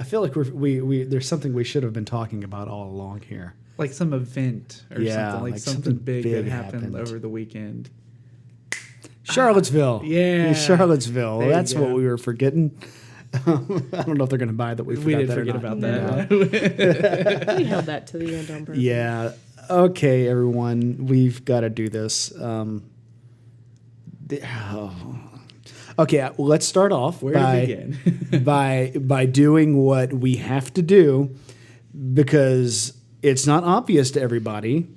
feel like we there's something we should have been talking about all along here. Like some event or something, like something big that happened over the weekend. Charlottesville. Yeah. Charlottesville. There That's you go. what we were forgetting. I don't know if they're going to buy that we forgot did that forget or not. about that. We held that to the end on purpose. Yeah. Okay, everyone. We've got to do this. Okay, let's start off Where to begin? by doing what we have to do because it's not obvious to everybody.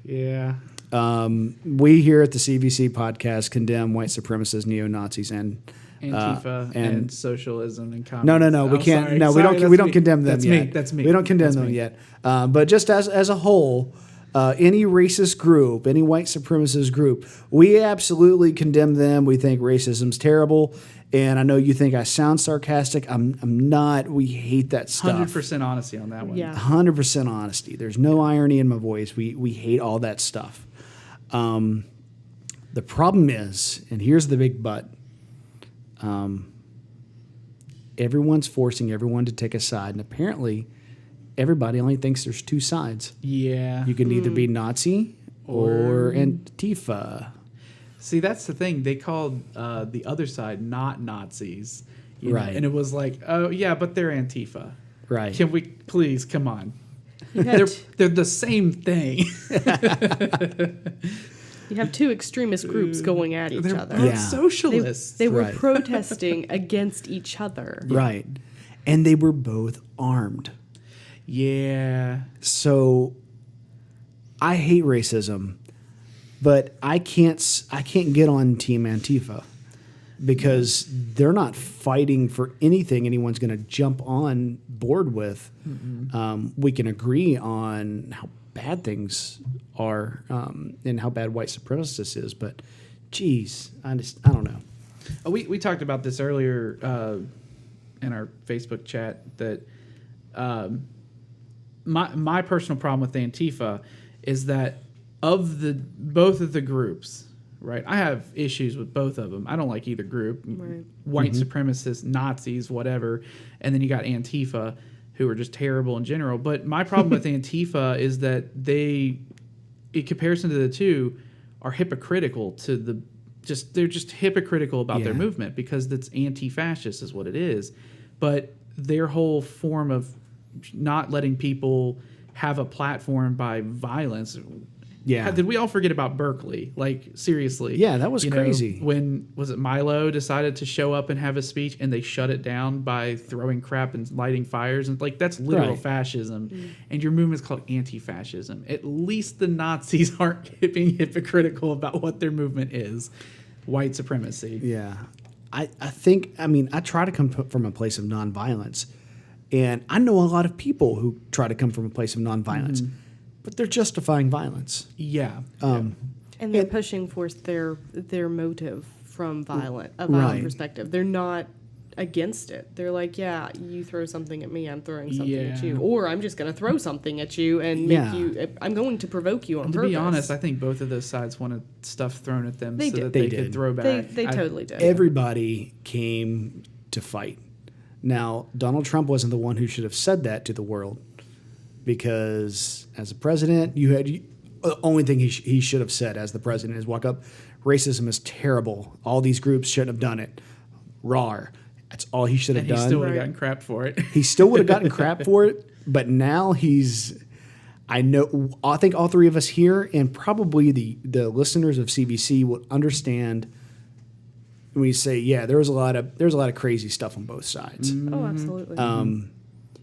Yeah. We here at the CVC podcast condemn white supremacists, neo-Nazis, and Antifa and socialism and communism. No. We can't. We don't condemn them yet. That's me. We don't condemn them yet. But just as a whole, any racist group, any white supremacist group, we absolutely condemn them. We think racism's terrible. And I know you think I sound sarcastic. I'm not. We hate that stuff. 100% honesty on that one. Yeah. 100% honesty. There's no irony in my voice. We hate all that stuff. The problem is, and here's the big but, everyone's forcing everyone to take a side, and apparently everybody only thinks there's two sides. Yeah. You can either be Nazi or Antifa. See, that's the thing. They called the other side not Nazis. You know? Right. And it was like, oh, yeah, but they're Antifa. Right. Can we please, come on. You had They're the same thing. You have two extremist groups going at each They're other. both Yeah. socialists. They were Right. protesting against each other. Right. And they were both armed. Yeah. So I hate racism, but I can't get on Team Antifa because they're not fighting for anything anyone's going to jump on board with. We can agree on how bad things are and how bad white supremacist is, but geez, I don't know. We talked about this earlier in our Facebook chat that my personal problem with Antifa is that both of the groups, right? I have issues with both of them. I don't like either group. Right. White supremacists, Nazis, whatever. And then you got Antifa, who are just terrible in general. But my problem with Antifa is that they, in comparison to the two, are hypocritical to they're just hypocritical about their movement because it's anti-fascist is what it is. But their whole form of not letting people have a platform by violence. Yeah. Did we all forget about Berkeley? Like, seriously. Yeah, that was crazy. When, was it Milo decided to show up and have a speech and they shut it down by throwing crap and lighting fires? And, like, that's literal Right. fascism. And your movement's called anti-fascism. At least the Nazis aren't being hypocritical about what their movement is. White supremacy. Yeah. I think, I try to come from a place of nonviolence. And I know a lot of people who try to come from a place of nonviolence, but they're justifying violence. Yeah. And they're pushing for their motive from a violent Right. perspective. They're not against it. They're like, yeah, you throw something at me, I'm throwing something at Yeah. you. Or I'm just going to throw something at you and I'm going to provoke you on And to purpose. be honest, I think both of those sides wanted stuff thrown at them They so did. that They they did. could throw back. They totally did. Everybody came to fight. Now, Donald Trump wasn't the one who should have said that to the world because as a president, the only thing he should have said as the president is walk up, racism is terrible. All these groups shouldn't have done it. Rawr. That's all he should have And he done. still would have gotten crap for it. He still would have gotten crap for it, but now I think all three of us here and probably the listeners of CVC will understand when we say, yeah, there's a lot of crazy stuff on both sides. Oh, absolutely.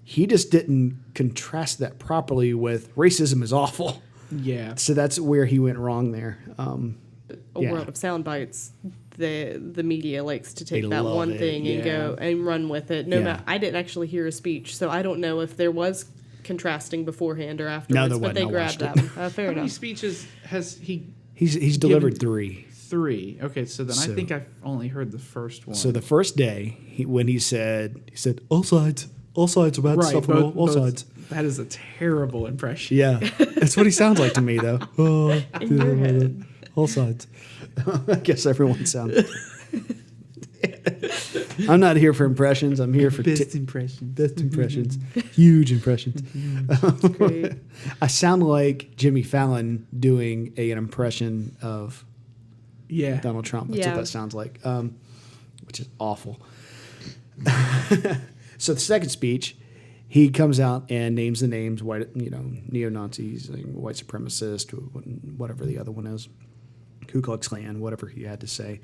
He just didn't contrast that properly with racism is awful. Yeah. So that's where he went wrong there. A world of sound bites. The media likes to take They that love one it. thing and go and run with it. I didn't actually hear a speech, so I don't know if there was contrasting beforehand or afterwards. there but they wasn't. I grabbed watched that. Fair How many enough. speeches has he? He's delivered given 3. 3. Okay, so then I think I've only heard the first one. So the first day, when he said all sides are bad stuff on all sides. That is a terrible impression. Yeah, that's what he sounds like to me, though. Oh, In your head. all sides. I guess everyone sounds. I'm not here for impressions. I'm here for Best impression. best impressions. Huge impressions. Great. I sound like Jimmy Fallon doing an impression of Yeah. Donald Trump. That's Yeah. what that sounds like, which is awful. So the second speech, he comes out and names the names, neo-Nazis, white supremacist, whatever the other one is, Ku Klux Klan, whatever he had to say.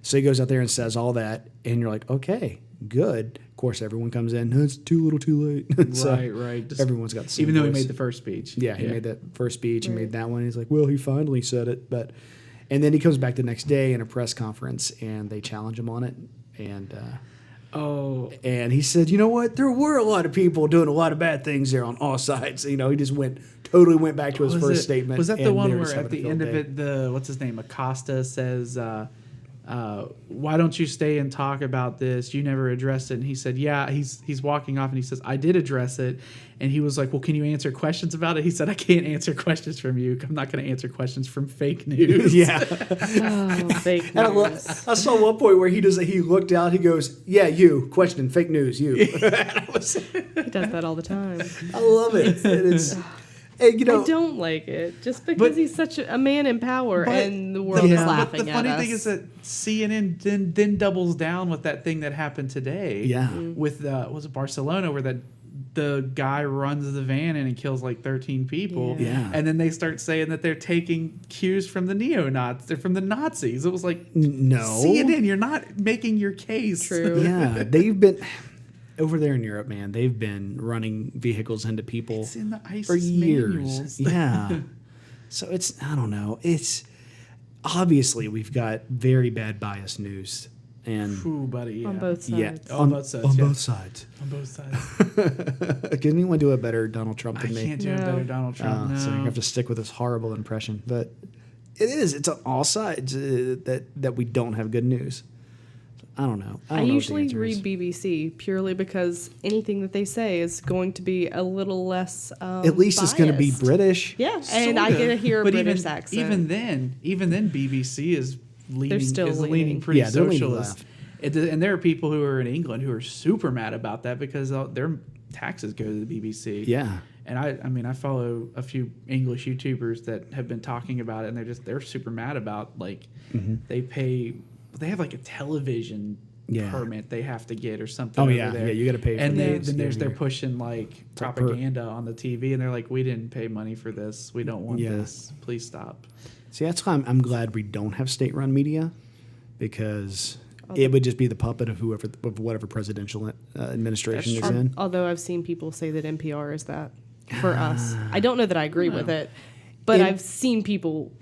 So he goes out there and says all that, and you're like, okay, good. Of course, everyone comes in. It's too little, too late. So Right. Just, everyone's got the same even though he voice. made the first speech. Yeah, he made that first speech. He Right. made that one. He's like, well, he finally said it. And then he comes back the next day in a press conference, and they challenge him on it. And he said, you know what? There were a lot of people doing a lot of bad things there on all sides. He just totally went back to his first statement. Was that the and one they were where just at having a the end field of day. it, what's his name, Acosta says, why don't you stay and talk about this? You never addressed it. And he said, yeah, he's walking off and he says, I did address it. And he was like, well, can you answer questions about it? He said, I can't answer questions from you. I'm not going to answer questions from fake news. Yeah. Oh, fake And news. I saw one point where he looked out, he goes, yeah, you, question, fake news, you. He does that all the time. I love it. And I don't like it just because he's such a man in power and the world is laughing But the at funny us. thing is that CNN then doubles down with that thing that happened today. Yeah. With was it Barcelona where the guy runs the van in and kills like 13 people. Yeah. And then they start saying that they're taking cues from the neo-Nazis. They're from the Nazis. It was like, No. CNN, you're not making your case. True. Yeah, they've been over there in Europe, man. They've been running vehicles into people It's in the ISIS for years. manuals. Yeah. So I don't know. It's obviously we've got very bad biased news, and Ooh, buddy. Yeah. On both sides. yeah, On both sides, On yeah. both sides. On both sides. Can anyone do a better Donald Trump I than me? can't do a No. better Donald Trump. No. So you have to stick with this horrible impression, but it's on all sides that we don't have good news. I don't know. I don't know what the usually answer is. read BBC purely because anything that they say is going to be a little less At least it's going to be biased. British. Yeah, and I get to hear a But British accent. Even then, BBC is leaning. still is leaning. leaning pretty Yeah, they're leaning socialist. And there are people who are in England who are super mad about that because their taxes go to the BBC. Yeah. And I follow a few English YouTubers that have been talking about it, and they're super mad about they have like a television permit they have to get or something. Oh, over yeah. there. Yeah, you gotta pay for And those. they're Yeah. pushing like propaganda on the TV, and they're like, we didn't pay money for this. We don't want Yeah. this. Please stop. See, that's why I'm glad we don't have state-run media, because it would just be the puppet of whatever presidential administration is in. Although I've seen people say that NPR is that for us. I don't know that I agree with it, but I've seen people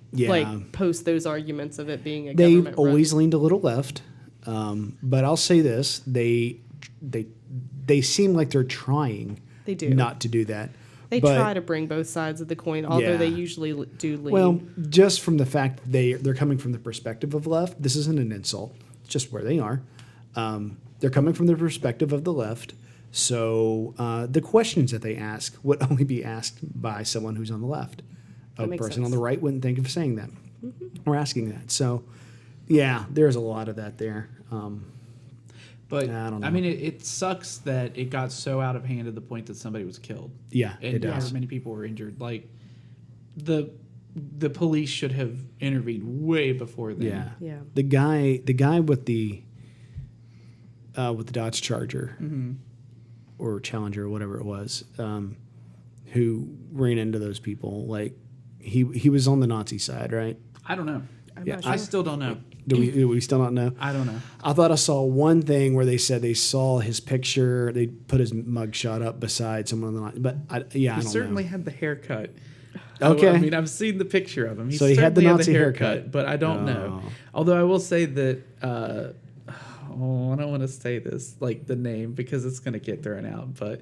post those arguments of it being a They've government run. always leaned a little left, but I'll say this: they seem like they're trying. They do. Not to do that. They But- try to bring both sides of the coin, although they usually do lean. Well, just from the fact that they're coming from the perspective of left, this isn't an insult. It's just where they are. They're coming from the perspective of the left. So the questions that they ask would only be asked by someone who's on the left. A That makes person on sense. the right wouldn't think of saying that or asking that. So, yeah, there's a lot of that there. But I don't know. I mean, it sucks that it got so out of hand to the point that somebody was killed. Yeah, And it does. however many people were injured. Like the police should have intervened way before then. Yeah. Yeah. The guy with the Dodge Charger or Challenger or whatever it was, who ran into those people, like he was on the Nazi side, right? I don't know. not I sure. still don't know. Do we still not know? I don't know. I thought I saw one thing where they said they saw his picture. They put his mugshot up beside someone on the Nazi, but I He don't certainly know. had the haircut. Okay. I mean, I've seen the picture of him. So he had the certainly Nazi haircut. but I don't know. Although I will say that, I don't want to say this, like the name, because it's going to get thrown out. But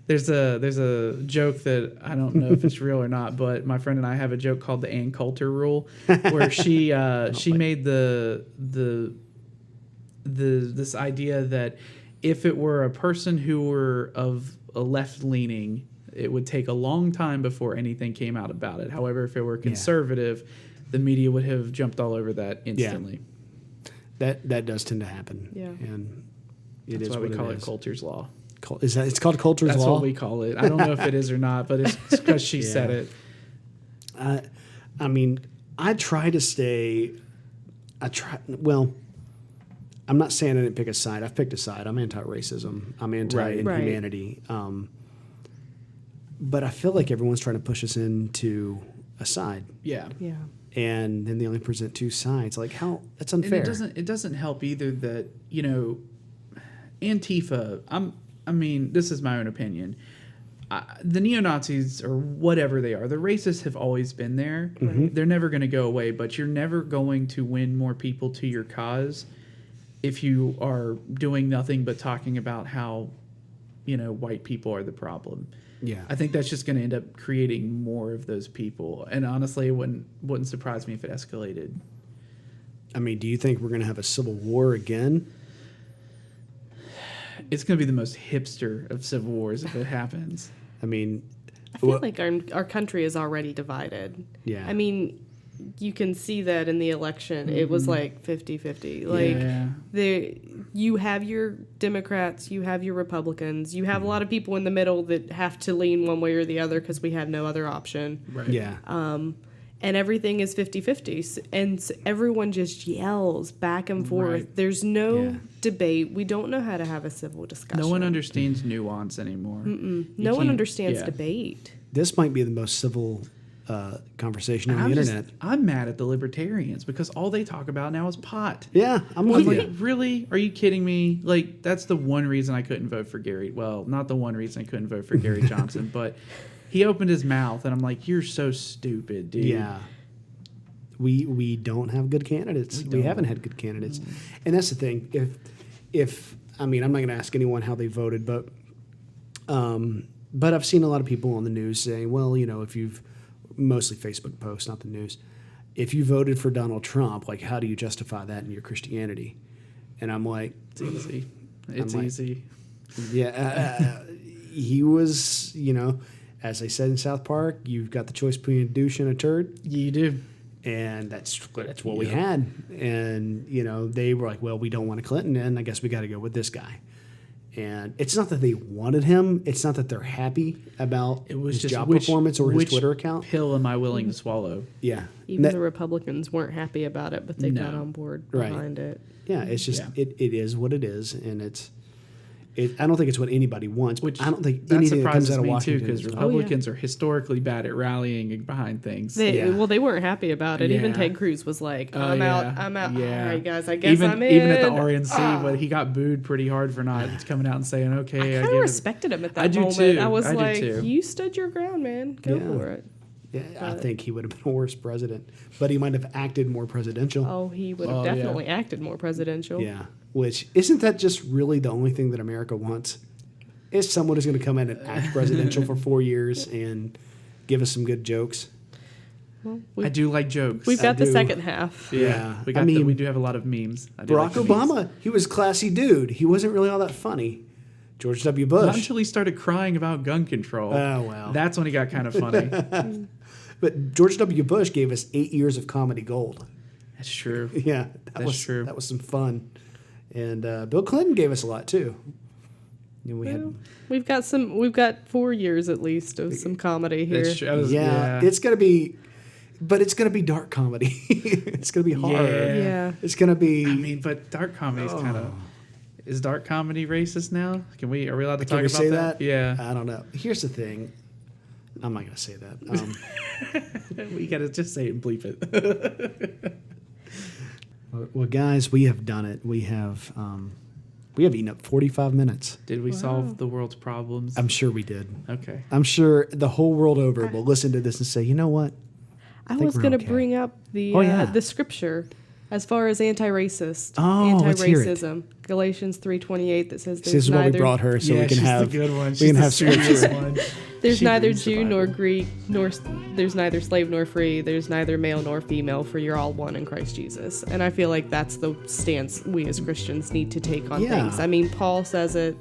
there's a joke that I don't know if it's real or not, but my friend and I have a joke called the Ann Coulter rule, where she made this idea that if it were a person who were of a left leaning, it would take a long time before anything came out about it. However, if it were conservative, the media would have jumped all over that instantly. That does tend to happen. Yeah. And That's why we call it Coulter's Law. Is that it's called Coulter's Law? That's what we call it. I don't know if it is or not, but it's because she said it. I mean, I try to stay. Well, I'm not saying I didn't pick a side. I've picked a side. I'm anti-racism. I'm anti-inhumanity. But I feel like everyone's trying to push us into a side. Yeah. Yeah. And then they only present two sides. Like, how? That's unfair. And it doesn't help either that, you know, Antifa, I mean, this is my own opinion. The neo-Nazis or whatever they are, the racists have always been there. Mm-hmm. They're never going to go away, but you're never going to win more people to your cause if you are doing nothing but talking about how, you know, white people are the problem. Yeah. I think that's just going to end up creating more of those people. And honestly, it wouldn't surprise me if it escalated. I mean, do you think we're going to have a civil war again? It's going to be the most hipster of civil wars if it happens. I mean, I feel like our country is already divided. Yeah. I mean, you can see that in the election. Mm-hmm. It was like 50-50. Like, you have your Democrats, you have your Republicans, you have a lot of people in the middle that have to lean one way or the other because we have no other option. Right. Yeah. And everything is 50-50. And everyone just yells back and forth. Right. There's no debate. We don't know how to have a civil discussion. No one understands nuance anymore. No one understands debate. This might be the most civil conversation on the internet. I'm mad at the libertarians because all they talk about now is pot. Yeah, I'm with like, you. Really? Are you kidding me? Like, that's the one reason I couldn't vote for Gary. Well, not the one reason I couldn't vote for Gary Johnson, but he opened his mouth, and I'm like, you're so stupid, dude. Yeah. We don't have good candidates. We haven't had good candidates. And that's the thing. If I mean, I'm not going to ask anyone how they voted, but I've seen a lot of people on the news saying, well, you know, if you've mostly Facebook posts, not the news, if you voted for Donald Trump, like, how do you justify that in your Christianity? And I'm like, it's easy. It's easy. Yeah. He was, you know, as I said in South Park, you've got the choice between a douche and a turd. You do. And that's what we had. And, you know, they were like, well, we don't want a Clinton, and I guess we got to go with this guy. And it's not that they wanted him. It's not that they're happy about his job performance or his Twitter account. Which pill am I willing to swallow? Yeah. Even the Republicans weren't happy about it, but they got on board behind it. Yeah, it's just, it is what it is, and I don't think it's what anybody wants. Which I don't think that anything that comes surprises out of me Washington too, because Republicans are historically bad at rallying behind things. Well, they weren't happy about it. Yeah. Even Ted Cruz was like, "I'm out. Yeah. All right, guys, I guess I'm in." Even at the RNC, but he got booed pretty hard for not coming out and saying, "Okay." I kind of respected him at that moment. Too. I was like, too. "You stood your ground, man. Go for it." Yeah, I think he would have been a worse president, but he might have acted more presidential. Oh, he would have definitely acted more presidential. Yeah, which isn't that just really the only thing that America wants? Is someone who's going to come in and act presidential for 4 years and give us some good jokes? Well, I do like jokes. We've got the second half. Yeah. We do have a lot of memes. Barack Obama, he was a classy dude. He wasn't really all that funny. George W. Bush. Not until he started crying about gun control. Oh, well. That's when he got kind of funny. But George W. Bush gave us 8 years of comedy gold. That's true. Yeah, that's true. That was some fun. And Bill Clinton gave us a lot, too. You know, we've got 4 years at least of some comedy here. That's true. It's gonna be, but it's gonna be dark comedy. It's gonna be horror. Yeah. It's gonna be. I mean, but dark comedy is kind of. Is dark comedy racist now? Are we allowed to talk about say that? Yeah. I don't know. Here's the thing. I'm not gonna say that. We gotta just say it and bleep it. Well, guys, we have done it. We have eaten up 45 minutes. Did we solve the world's problems? I'm sure we did. Okay. I'm sure the whole world over will listen to this and say, you know what? I was going to bring up the scripture as far as anti-racist, anti-racism. Galatians 3:28 that says this is what we brought her, so we can have the good one. We can have scripture. There's neither Jew nor Greek, nor there's neither slave nor free. There's neither male nor female, for you're all one in Christ Jesus. And I feel like that's the stance we as Christians need to take on things. I mean, Paul says it.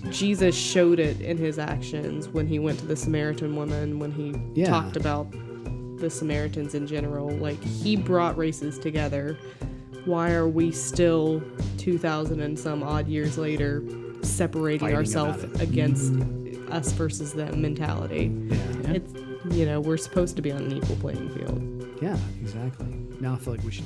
Jesus showed it in his actions when he went to the Samaritan woman, when he talked about the Samaritans in general. Like, he brought races together. Why are we still to 2,000 and some odd years later, separating Fighting ourselves about it. against us versus them mentality. Yeah. It's, we're supposed to be on an equal playing field. Yeah, exactly. Now I feel like we should